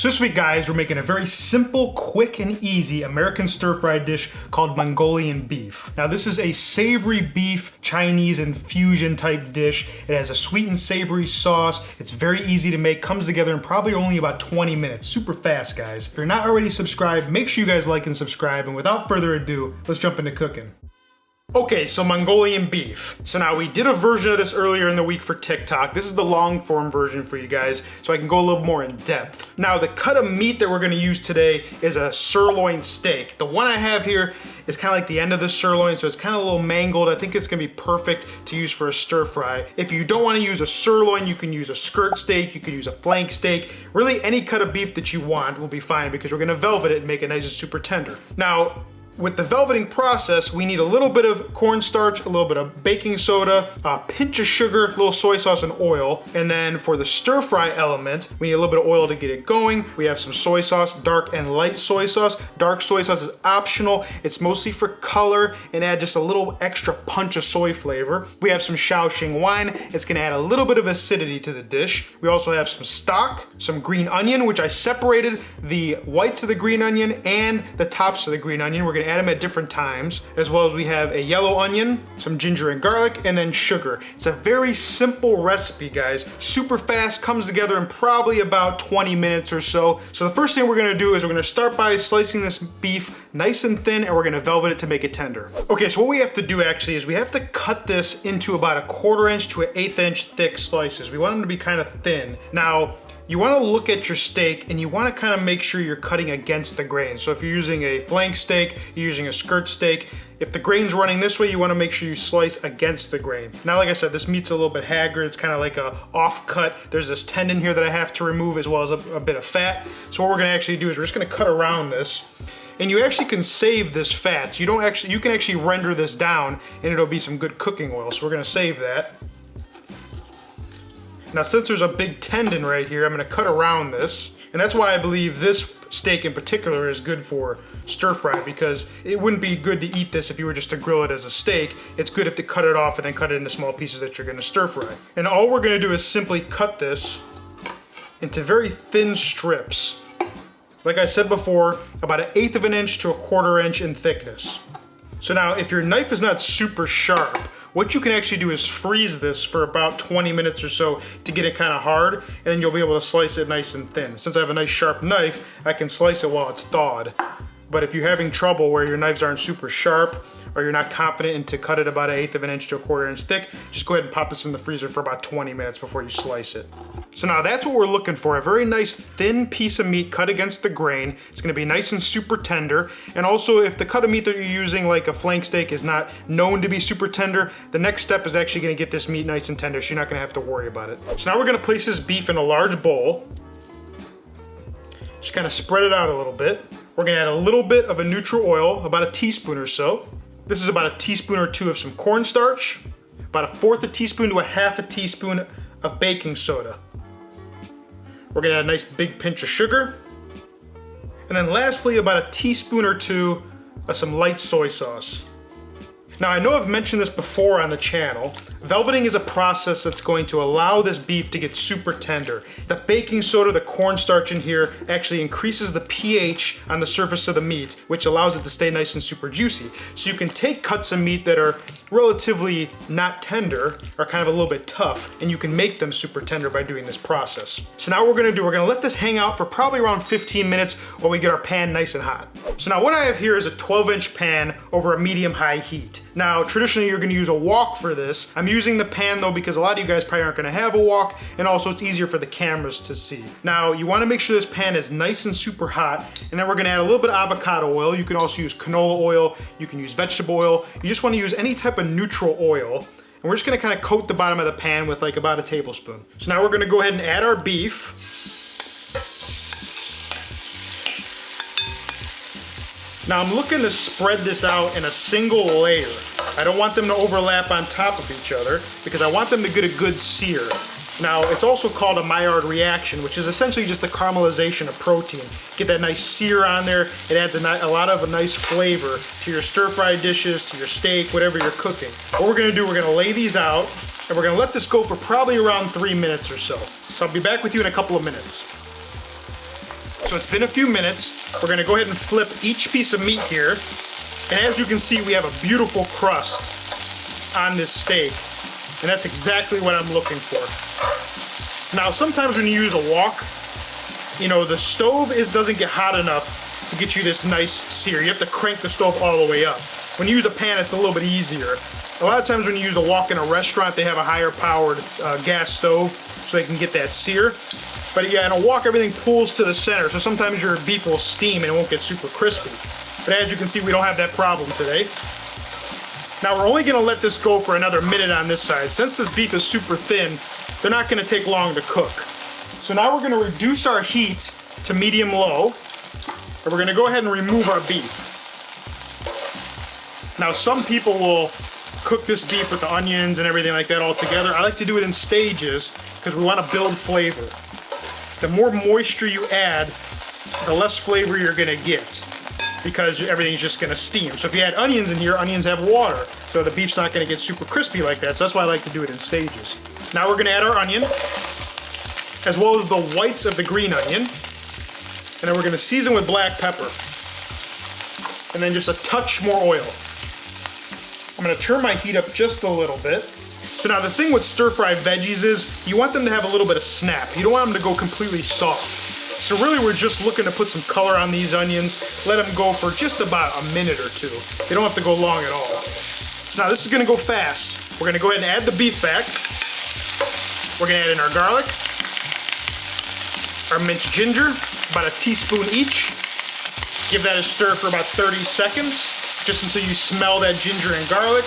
So this week, guys, we're making a very simple, quick, and easy American stir-fried dish called Mongolian beef. Now, this is a savory beef, Chinese infusion type dish. It has a sweet and savory sauce. It's very easy to make, comes together in probably only about 20 minutes. Super fast, guys. If you're not already subscribed, make sure you guys like and subscribe. And without further ado, let's jump into cooking. Okay, so Mongolian beef. So now we did a version of this earlier in the week for TikTok. This is the long form version for you guys, so I can go a little more in depth. Now the cut of meat that we're gonna use today is a sirloin steak. The one I have here is kind of like the end of the sirloin, so it's kind of a little mangled. I think it's gonna be perfect to use for a stir fry. If you don't wanna use a sirloin, you can use a skirt steak, you can use a flank steak. Really any cut of beef that you want will be fine because we're gonna velvet it and make it nice and super tender. Now, with the velveting process, we need a little bit of cornstarch, a little bit of baking soda, a pinch of sugar, a little soy sauce and oil. And then for the stir fry element, we need a little bit of oil to get it going. We have some soy sauce, dark and light soy sauce. Dark soy sauce is optional. It's mostly for color and add just a little extra punch of soy flavor. We have some Shaoxing wine. It's gonna add a little bit of acidity to the dish. We also have some stock, some green onion, which I separated the whites of the green onion and the tops of the green onion. We're gonna add them at different times, as well as we have a yellow onion, some ginger and garlic, and then sugar. It's a very simple recipe, guys. Super fast, comes together in probably about 20 minutes or so. So the first thing we're gonna do is we're gonna start by slicing this beef nice and thin, and we're gonna velvet it to make it tender. Okay, so what we have to do actually is we have to cut this into about a 1/4 inch to an 1/8 inch thick slices. We want them to be kind of thin. Now, you want to look at your steak and you want to kind of make sure you're cutting against the grain. So if you're using a flank steak, you're using a skirt steak, if the grain's running this way, you want to make sure you slice against the grain. Now, like I said, this meat's a little bit haggard. It's kind of like a off cut. There's this tendon here that I have to remove as well as a bit of fat. So what we're going to actually do is we're just going to cut around this. And you actually can save this fat. So you can actually render this down and it'll be some good cooking oil. So we're going to save that. Now, since there's a big tendon right here, I'm gonna cut around this. And that's why I believe this steak in particular is good for stir fry, because it wouldn't be good to eat this if you were just to grill it as a steak. It's good if to cut it off and then cut it into small pieces that you're gonna stir fry. And all we're gonna do is simply cut this into very thin strips. Like I said before, about 1/8 of an inch to a 1/4 inch in thickness. So now, if your knife is not super sharp, what you can actually do is freeze this for about 20 minutes or so to get it kind of hard, and then you'll be able to slice it nice and thin. Since I have a nice sharp knife, I can slice it while it's thawed. But if you're having trouble where your knives aren't super sharp, or you're not confident to cut it about 1/8 of an inch to a 1/4 inch thick, just go ahead and pop this in the freezer for about 20 minutes before you slice it. So now that's what we're looking for, a very nice thin piece of meat cut against the grain. It's gonna be nice and super tender. And also, if the cut of meat that you're using, like a flank steak, is not known to be super tender, the next step is actually gonna get this meat nice and tender, so you're not gonna have to worry about it. So now we're gonna place this beef in a large bowl. Just kind of spread it out a little bit. We're gonna add a little bit of a neutral oil, about a teaspoon or so. This is about a teaspoon or 2 of some cornstarch, about 1/4 teaspoon to a 1/2 teaspoon of baking soda. We're gonna add a nice big pinch of sugar. And then lastly, about a teaspoon or 2 of some light soy sauce. Now, I know I've mentioned this before on the channel. Velveting is a process that's going to allow this beef to get super tender. The baking soda, the cornstarch in here, actually increases the pH on the surface of the meat, which allows it to stay nice and super juicy. So you can take cuts of meat that are relatively not tender, or kind of a little bit tough, and you can make them super tender by doing this process. So now what we're gonna let this hang out for probably around 15 minutes while we get our pan nice and hot. So now what I have here is a 12-inch pan over a medium-high heat. Now, traditionally you're gonna use a wok for this. I'm using the pan though because a lot of you guys probably aren't gonna have a wok, and also it's easier for the cameras to see. Now, you wanna make sure this pan is nice and super hot, and then we're gonna add a little bit of avocado oil. You can also use canola oil, you can use vegetable oil. You just wanna use any type of neutral oil. And we're just gonna kind of coat the bottom of the pan with like about a tablespoon. So now we're gonna go ahead and add our beef. Now I'm looking to spread this out in a single layer. I don't want them to overlap on top of each other because I want them to get a good sear. Now, it's also called a Maillard reaction, which is essentially just the caramelization of protein. Get that nice sear on there. It adds a lot of a nice flavor to your stir-fry dishes, to your steak, whatever you're cooking. What we're gonna do, we're gonna lay these out, and we're gonna let this go for probably around 3 minutes or so. So I'll be back with you in a couple of minutes. So it's been a few minutes. We're gonna go ahead and flip each piece of meat here. And as you can see, we have a beautiful crust on this steak. And that's exactly what I'm looking for. Now, sometimes when you use a wok, you know, the stove doesn't get hot enough to get you this nice sear. You have to crank the stove all the way up. When you use a pan, it's a little bit easier. A lot of times when you use a wok in a restaurant, they have a higher powered gas stove so they can get that sear. But yeah, in a wok, everything pulls to the center, so sometimes your beef will steam and it won't get super crispy. But as you can see, we don't have that problem today. Now we're only gonna let this go for another minute on this side. Since this beef is super thin, they're not gonna take long to cook. So now we're gonna reduce our heat to medium-low, and we're gonna go ahead and remove our beef. Now some people will cook this beef with the onions and everything like that all together. I like to do it in stages because we wanna build flavor. The more moisture you add, the less flavor you're gonna get because everything's just gonna steam. So if you add onions in here, onions have water, so the beef's not gonna get super crispy like that. So that's why I like to do it in stages. Now we're gonna add our onion, as well as the whites of the green onion. And then we're gonna season with black pepper. And then just a touch more oil. I'm gonna turn my heat up just a little bit. So now the thing with stir-fried veggies is you want them to have a little bit of snap. You don't want them to go completely soft. So really we're just looking to put some color on these onions, let them go for just about a minute or two. They don't have to go long at all. So now this is gonna go fast. We're gonna go ahead and add the beef back. We're gonna add in our garlic, our minced ginger, about a teaspoon each. Give that a stir for about 30 seconds, just until you smell that ginger and garlic.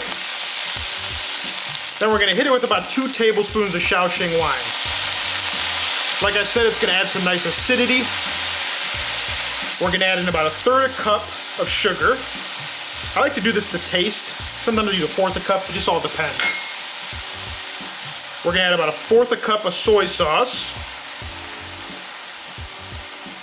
Then we're gonna hit it with about 2 tablespoons of Shaoxing wine. Like I said, it's gonna add some nice acidity. We're gonna add in about 1/3 cup of sugar. I like to do this to taste. Sometimes I use 1/4 cup, it just all depends. We're gonna add about 1/4 cup of soy sauce.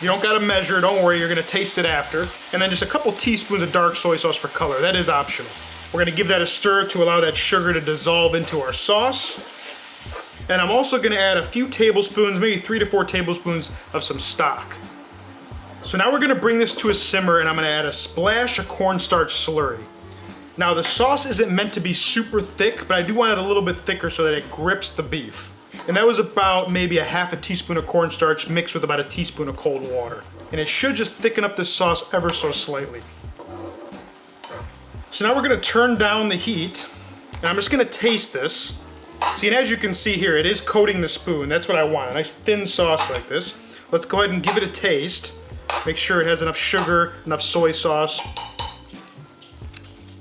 You don't gotta measure, don't worry, you're gonna taste it after. And then just a couple teaspoons of dark soy sauce for color, that is optional. We're gonna give that a stir to allow that sugar to dissolve into our sauce. And I'm also gonna add a few tablespoons, maybe 3 to 4 tablespoons of some stock. So now we're gonna bring this to a simmer and I'm gonna add a splash of cornstarch slurry. Now the sauce isn't meant to be super thick, but I do want it a little bit thicker so that it grips the beef. And that was about maybe a 1/2 teaspoon of cornstarch mixed with about a teaspoon of cold water. And it should just thicken up this sauce ever so slightly. So now we're gonna turn down the heat, and I'm just gonna taste this. See, and as you can see here, it is coating the spoon. That's what I want, a nice thin sauce like this. Let's go ahead and give it a taste. Make sure it has enough sugar, enough soy sauce.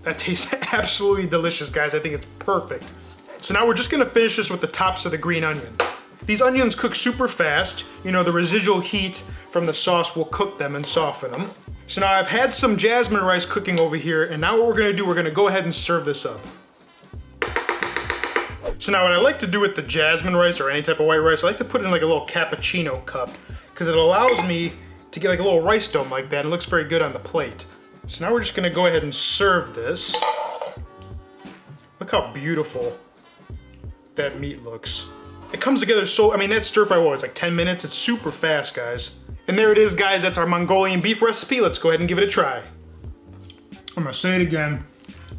That tastes absolutely delicious, guys. I think it's perfect. So now we're just gonna finish this with the tops of the green onion. These onions cook super fast. You know, the residual heat from the sauce will cook them and soften them. So now I've had some jasmine rice cooking over here, and now what we're gonna do, we're gonna go ahead and serve this up. So now what I like to do with the jasmine rice or any type of white rice, I like to put it in like a little cappuccino cup because it allows me to get like a little rice dome like that. It looks very good on the plate. So now we're just gonna go ahead and serve this. Look how beautiful that meat looks. It comes together so, I mean, that stir fry, what, it's like 10 minutes? It's super fast, guys. And there it is, guys. That's our Mongolian beef recipe. Let's go ahead and give it a try. I'm gonna say it again.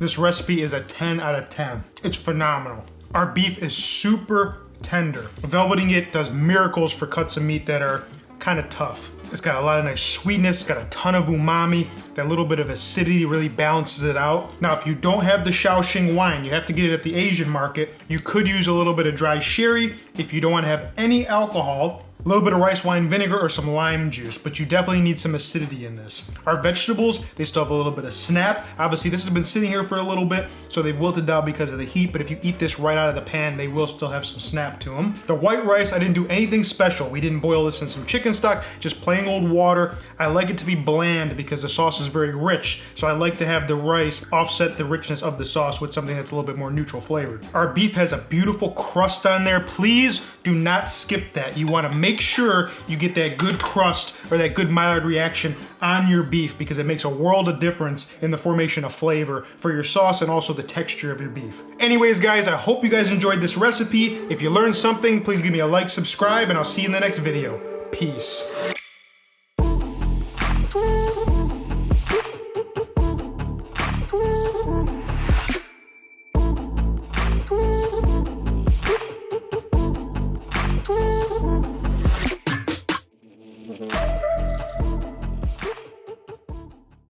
This recipe is a 10 out of 10. It's phenomenal. Our beef is super tender. Velveting it does miracles for cuts of meat that are kind of tough. It's got a lot of nice sweetness, it's got a ton of umami. That little bit of acidity really balances it out. Now, if you don't have the Shaoxing wine, you have to get it at the Asian market. You could use a little bit of dry sherry. If you don't want to have any alcohol, a little bit of rice wine vinegar or some lime juice, but you definitely need some acidity in this. Our vegetables, they still have a little bit of snap. Obviously, this has been sitting here for a little bit, so they've wilted down because of the heat, but if you eat this right out of the pan, they will still have some snap to them. The white rice, I didn't do anything special. We didn't boil this in some chicken stock, just plain old water. I like it to be bland because the sauce is very rich, so I like to have the rice offset the richness of the sauce with something that's a little bit more neutral flavored. Our beef has a beautiful crust on there. Please do not skip that. You want to make sure you get that good crust or that good Maillard reaction on your beef because it makes a world of difference in the formation of flavor for your sauce and also the texture of your beef. Anyways, guys, I hope you guys enjoyed this recipe. If you learned something, please give me a like, subscribe, and I'll see you in the next video. Peace.